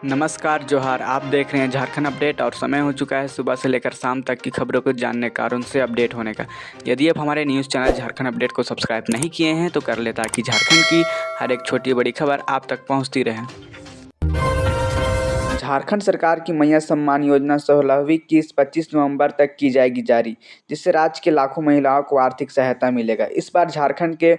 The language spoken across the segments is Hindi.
नमस्कार जोहार। आप देख रहे हैं झारखंड अपडेट और समय हो चुका है सुबह से लेकर शाम तक की खबरों को जानने का और उनसे अपडेट होने का। यदि आप हमारे न्यूज़ चैनल झारखंड अपडेट को सब्सक्राइब नहीं किए हैं तो कर ले, ताकि झारखंड की हर एक छोटी बड़ी खबर आप तक पहुंचती रहे। झारखंड सरकार की मैया सम्मान योजना 16वीं किस्त 25 नवंबर तक की जाएगी जारी, जिससे राज्य के लाखों महिलाओं को आर्थिक सहायता मिलेगा। इस बार झारखंड के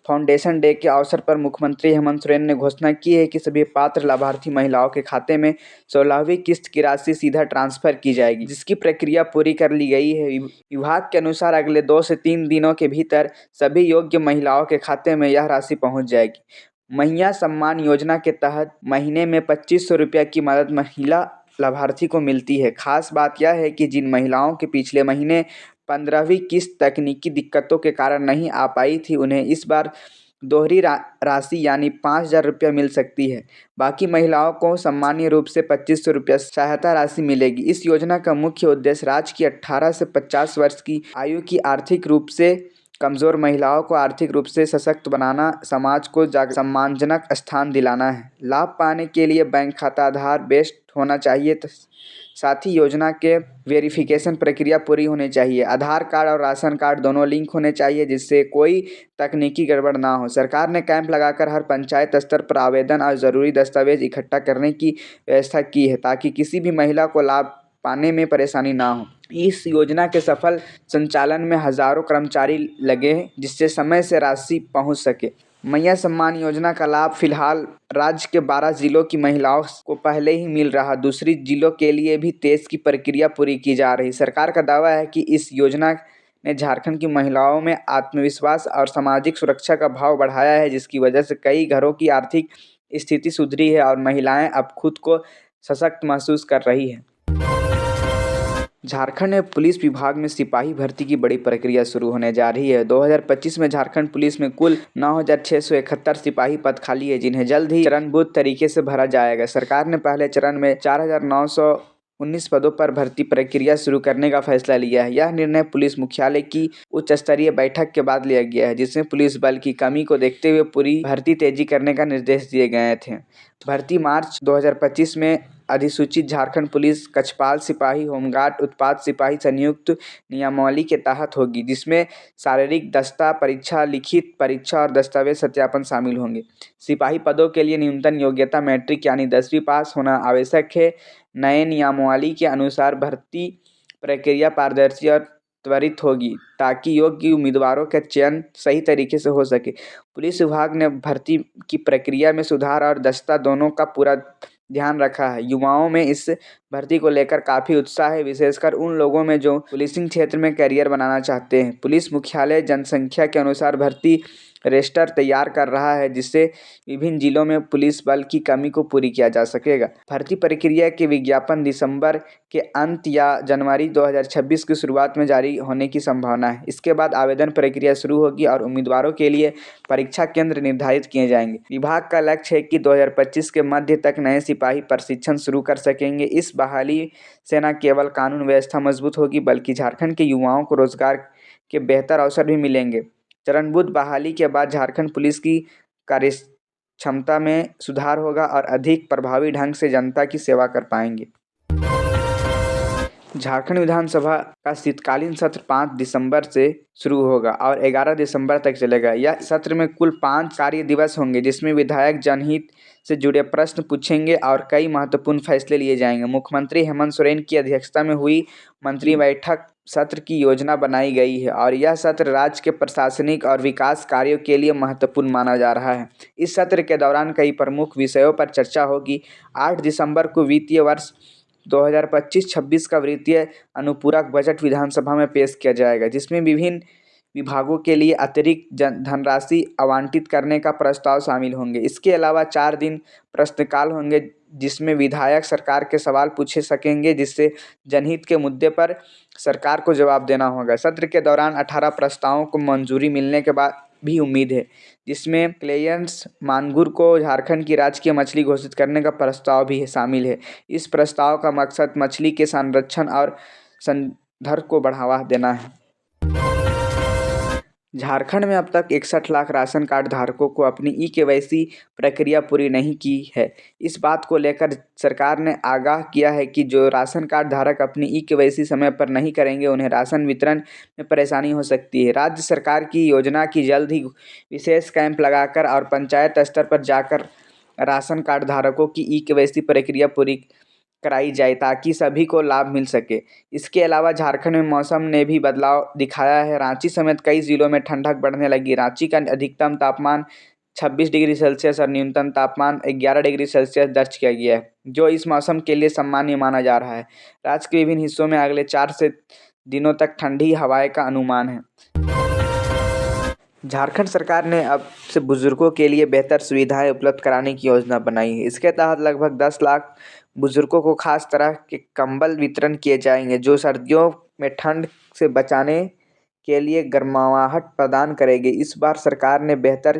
फाउंडेशन डे के अवसर पर मुख्यमंत्री हेमंत सोरेन ने घोषणा की है कि सभी पात्र लाभार्थी महिलाओं के खाते में 16वीं किस्त की राशि सीधा ट्रांसफर की जाएगी, जिसकी प्रक्रिया पूरी कर ली गई है। विभाग के अनुसार अगले 2 से 3 दिनों के भीतर सभी योग्य महिलाओं के खाते में यह राशि पहुंच जाएगी। मैया सम्मान योजना के तहत महीने में 2500 रुपये की मदद महिला लाभार्थी को मिलती है। खास बात यह है कि जिन महिलाओं के पिछले महीने 15वीं किस्त तकनीकी दिक्कतों के कारण नहीं आ पाई थी, उन्हें इस बार दोहरी राशि यानी 5000 रुपये मिल सकती है। बाकी महिलाओं को सामान्य रूप से 2500 रुपये सहायता राशि मिलेगी। इस योजना का मुख्य उद्देश्य राज्य की 18 से 50 वर्ष की आयु की आर्थिक रूप से कमज़ोर महिलाओं को आर्थिक रूप से सशक्त बनाना, समाज को सम्मानजनक स्थान दिलाना है। लाभ पाने के लिए बैंक खाता आधार बेस्ड होना चाहिए, साथ ही योजना के वेरिफिकेशन प्रक्रिया पूरी होनी चाहिए। आधार कार्ड और राशन कार्ड दोनों लिंक होने चाहिए, जिससे कोई तकनीकी गड़बड़ ना हो। सरकार ने कैंप लगाकर हर पंचायत स्तर पर आवेदन और ज़रूरी दस्तावेज इकट्ठा करने की व्यवस्था की है, ताकि किसी भी महिला को लाभ पाने में परेशानी ना हो। इस योजना के सफल संचालन में हजारों कर्मचारी लगे हैं, जिससे समय से राशि पहुंच सके। मैया सम्मान योजना का लाभ फिलहाल राज्य के 12 जिलों की महिलाओं को पहले ही मिल रहा। दूसरी जिलों के लिए भी तेज की प्रक्रिया पूरी की जा रही। सरकार का दावा है कि इस योजना ने झारखंड की महिलाओं में आत्मविश्वास और सामाजिक सुरक्षा का भाव बढ़ाया है, जिसकी वजह से कई घरों की आर्थिक स्थिति सुधरी है और महिलाएं अब खुद को सशक्त महसूस कर रही है। झारखंड में पुलिस विभाग में सिपाही भर्ती की बड़ी प्रक्रिया शुरू होने जा रही है। 2025 में झारखंड पुलिस में कुल 9671 सिपाही पद खाली है, जिन्हें जल्द ही चरणबद्ध तरीके से भरा जाएगा। सरकार ने पहले चरण में 4919 पदों पर भर्ती प्रक्रिया शुरू करने का फैसला लिया है। यह निर्णय पुलिस मुख्यालय की उच्च स्तरीय बैठक के बाद लिया गया है, जिसमें पुलिस बल की कमी को देखते हुए पूरी भर्ती तेजी करने का निर्देश दिए गए थे। भर्ती मार्च 2025 में अधिसूचित झारखंड पुलिस कक्षपाल सिपाही, होमगार्ड, उत्पाद सिपाही संयुक्त नियमावली के तहत होगी, जिसमें शारीरिक दक्षता परीक्षा, लिखित परीक्षा और दस्तावेज सत्यापन शामिल होंगे। सिपाही पदों के लिए न्यूनतम योग्यता मैट्रिक यानी 10वीं पास होना आवश्यक है। नए नियमावली के अनुसार भर्ती प्रक्रिया पारदर्शी और त्वरित होगी, ताकि योग्य उम्मीदवारों का चयन सही तरीके से हो सके। पुलिस विभाग ने भर्ती की प्रक्रिया में सुधार और दक्षता दोनों का पूरा ध्यान रखा है। युवाओं में इस भर्ती को लेकर काफ़ी उत्साह है, विशेषकर उन लोगों में जो पुलिसिंग क्षेत्र में करियर बनाना चाहते हैं। पुलिस मुख्यालय जनसंख्या के अनुसार भर्ती रजिस्टर तैयार कर रहा है, जिससे विभिन्न जिलों में पुलिस बल की कमी को पूरी किया जा सकेगा। भर्ती प्रक्रिया के विज्ञापन दिसंबर के अंत या जनवरी 2026 की शुरुआत में जारी होने की संभावना है। इसके बाद आवेदन प्रक्रिया शुरू होगी और उम्मीदवारों के लिए परीक्षा केंद्र निर्धारित किए जाएंगे। विभाग का लक्ष्य है कि 2025 के मध्य तक नए सिपाही प्रशिक्षण शुरू कर सकेंगे। इस बहाली से न केवल कानून व्यवस्था मजबूत होगी, बल्कि झारखंड के युवाओं को रोजगार के बेहतर अवसर भी मिलेंगे। चरणबद्ध बहाली के बाद झारखंड पुलिस की कार्यक्षमता में सुधार होगा और अधिक प्रभावी ढंग से जनता की सेवा कर पाएंगे। झारखंड विधानसभा का शीतकालीन सत्र 5 दिसंबर से शुरू होगा और 11 दिसंबर तक चलेगा। यह सत्र में कुल 5 कार्य दिवस होंगे, जिसमें विधायक जनहित से जुड़े प्रश्न पूछेंगे और कई महत्वपूर्ण फैसले लिए जाएंगे। मुख्यमंत्री हेमंत सोरेन की अध्यक्षता में हुई मंत्री बैठक सत्र की योजना बनाई गई है और यह सत्र राज्य के प्रशासनिक और विकास कार्यों के लिए महत्वपूर्ण माना जा रहा है। इस सत्र के दौरान कई प्रमुख विषयों पर चर्चा होगी। 8 दिसंबर को वित्तीय वर्ष 2025-26 का वित्तीय अनुपूरक बजट विधानसभा में पेश किया जाएगा, जिसमें विभिन्न विभागों के लिए अतिरिक्त धनराशि आवंटित करने का प्रस्ताव शामिल होंगे। इसके अलावा 4 दिन प्रश्नकाल होंगे, जिसमें विधायक सरकार के सवाल पूछे सकेंगे, जिससे जनहित के मुद्दे पर सरकार को जवाब देना होगा। सत्र के दौरान 18 प्रस्तावों को मंजूरी मिलने के बाद भी उम्मीद है, जिसमें क्लेयंस मांगुर को झारखंड की राजकीय मछली घोषित करने का प्रस्ताव भी शामिल है। इस प्रस्ताव का मकसद मछली के संरक्षण और संवर्धन को बढ़ावा देना है। झारखंड में अब तक 61 लाख राशन कार्ड धारकों को अपनी ई-केवाईसी प्रक्रिया पूरी नहीं की है। इस बात को लेकर सरकार ने आगाह किया है कि जो राशन कार्ड धारक अपनी ई-केवाईसी समय पर नहीं करेंगे, उन्हें राशन वितरण में परेशानी हो सकती है। राज्य सरकार की योजना की जल्द ही विशेष कैंप लगाकर और पंचायत स्तर पर जाकर राशन कार्ड धारकों की ई-केवाईसी प्रक्रिया पूरी कराई जाए ताकि सभी को लाभ मिल सके। इसके अलावा झारखंड में मौसम ने भी बदलाव दिखाया है। रांची समेत कई जिलों में ठंडक बढ़ने लगी। रांची का अधिकतम तापमान 26 डिग्री सेल्सियस और न्यूनतम तापमान 11 डिग्री सेल्सियस दर्ज किया गया है, जो इस मौसम के लिए सामान्य माना जा रहा है। राज्य के विभिन्न हिस्सों में अगले 4 से दिनों तक ठंडी हवाएं का अनुमान है। झारखंड सरकार ने अब से बुजुर्गों के लिए बेहतर सुविधाएं उपलब्ध कराने की योजना बनाई है। इसके तहत लगभग 10 लाख बुजुर्गों को खास तरह के कंबल वितरण किए जाएंगे, जो सर्दियों में ठंड से बचाने के लिए गर्माहट प्रदान करेंगे। इस बार सरकार ने बेहतर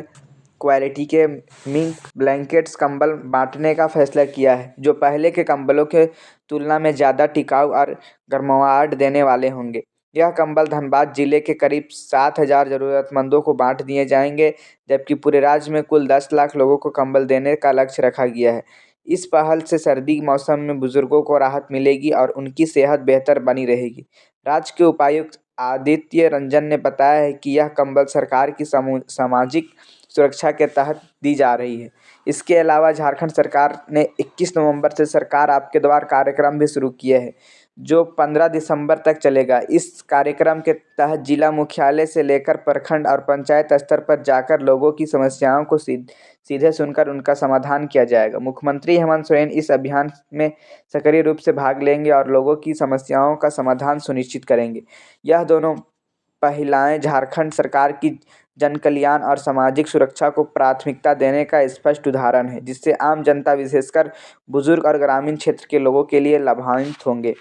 क्वालिटी के मिंक ब्लैंकेट्स कंबल बांटने का फैसला किया है, जो पहले के कंबलों के तुलना में ज़्यादा टिकाऊ और गर्माहट देने वाले होंगे। यह कंबल धनबाद जिले के करीब 7,000 ज़रूरतमंदों को बांट दिए जाएंगे, जबकि पूरे राज्य में कुल 10 लाख लोगों को कंबल देने का लक्ष्य रखा गया है। इस पहल से सर्दी मौसम में बुजुर्गों को राहत मिलेगी और उनकी सेहत बेहतर बनी रहेगी। राज्य के उपायुक्त आदित्य रंजन ने बताया है कि यह कंबल सरकार की सामाजिक सुरक्षा के तहत दी जा रही है। इसके अलावा झारखंड सरकार ने 21 नवंबर से सरकार आपके द्वार कार्यक्रम भी शुरू किया है, जो 15 दिसंबर तक चलेगा। इस कार्यक्रम के तहत जिला मुख्यालय से लेकर प्रखंड और पंचायत स्तर पर जाकर लोगों की समस्याओं को सीधे सुनकर उनका समाधान किया जाएगा। मुख्यमंत्री हेमंत सोरेन इस अभियान में सक्रिय रूप से भाग लेंगे और लोगों की समस्याओं का समाधान सुनिश्चित करेंगे। यह दोनों पहलें झारखंड सरकार की जनकल्याण और सामाजिक सुरक्षा को प्राथमिकता देने का स्पष्ट उदाहरण है, जिससे आम जनता, विशेषकर बुजुर्ग और ग्रामीण क्षेत्र के लोगों के लिए लाभान्वित होंगे।